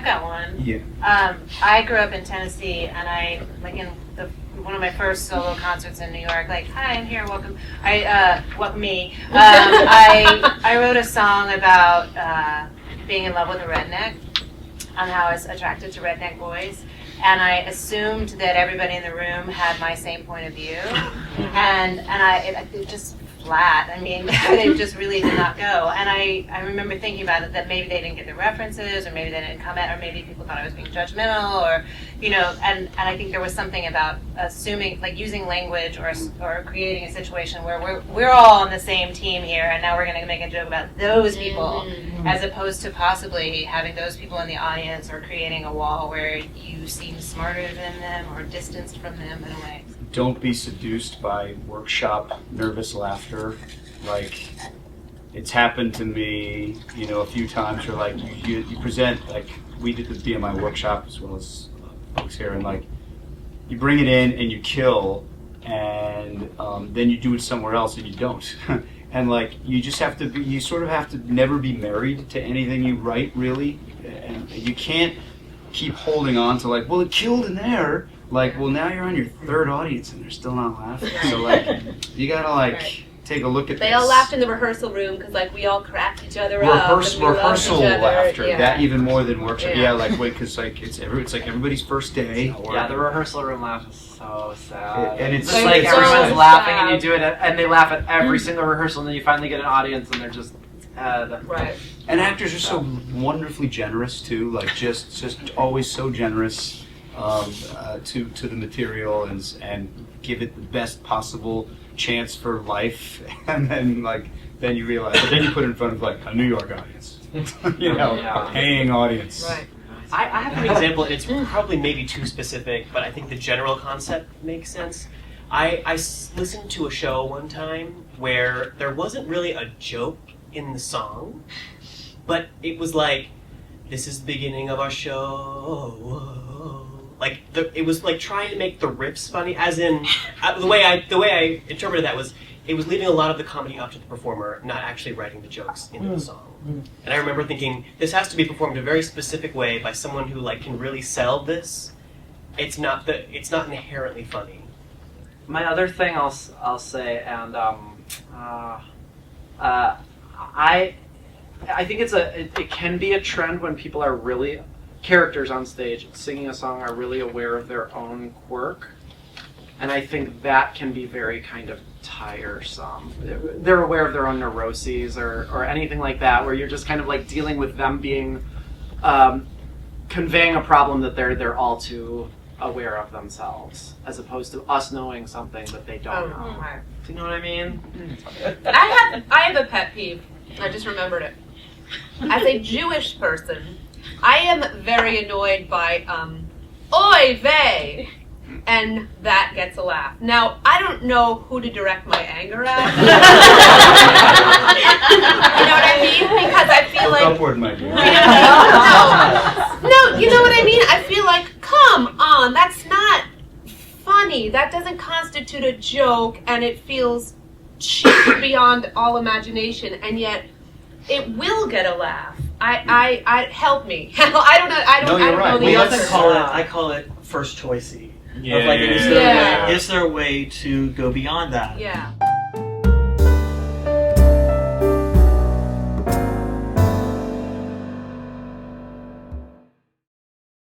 I've got one. Yeah. I grew up in Tennessee, and I in one of my first solo concerts in New York. Like, hi, I'm here. Welcome. Welcome me. I wrote a song about being in love with a redneck, on how I was attracted to redneck boys, and I assumed that everybody in the room had my same point of view, and it just flat. I mean, they just really did not go. And I remember thinking about it, that maybe they didn't get the references, or maybe they didn't comment, or maybe people thought I was being judgmental, or, and I think there was something about assuming, like using language or creating a situation where we're all on the same team here, and now we're going to make a joke about those people, as opposed to possibly having those people in the audience, or creating a wall where you seem smarter than them or distanced from them in a way. Don't be seduced by workshop nervous laughter. Like, it's happened to me, a few times where, like, you present, like, we did the BMI workshop as well as folks here, and, like, you bring it in and you kill, and then you do it somewhere else and you don't. And, like, you sort of have to never be married to anything you write, really. And you can't keep holding on to, like, well, it killed in there. Like, well, now you're on your third audience and they're still not laughing. So, like, you gotta, like, take a look at this. They all laughed in the rehearsal room because, like, we all cracked each other up. Rehearsal laughter. Yeah. That even more than workshop. Yeah, like, wait, because, like, it's like everybody's first day. Yeah, the rehearsal room laugh is so sad. And it's just like it's everyone's so laughing sad. and you do it, and they laugh at every single rehearsal, and then you finally get an audience and they're just right. And actors are so wonderfully generous too. Like, just always so generous. To the material and give it the best possible chance for life, and then you realize, but then you put it in front of, like, a New York audience, a paying audience. Right. I have an example. It's probably maybe too specific, but I think the general concept makes sense. I listened to a show one time where there wasn't really a joke in the song, but it was like, this is the beginning of our show. Like, it was like trying to make the riffs funny, as in the way I interpreted that was, it was leaving a lot of the comedy up to the performer, not actually writing the jokes into the song. And I remember thinking, this has to be performed a very specific way by someone who, like, can really sell this. It's not inherently funny. My other thing I'll say, and I think it can be a trend when people are really, characters on stage singing a song are really aware of their own quirk, and I think that can be very kind of tiresome. They're aware of their own neuroses or anything like that, where you're just kind of like dealing with them being conveying a problem that they're all too aware of themselves, as opposed to us knowing something that they don't know. Right. Do you know what I mean? I have a pet peeve. I just remembered it. As a Jewish person, I am very annoyed by oy vey, and that gets a laugh. Now, I don't know who to direct my anger at. You know what I mean? Because I feel like... Upward, my dear. No, you know what I mean? I feel like, come on, that's not funny. That doesn't constitute a joke, and it feels cheap beyond all imagination, and yet it will get a laugh. I help me. I don't know the We answer. often I call it first choicey. Yeah, Of, like, yeah. is there a way to go beyond that? Yeah.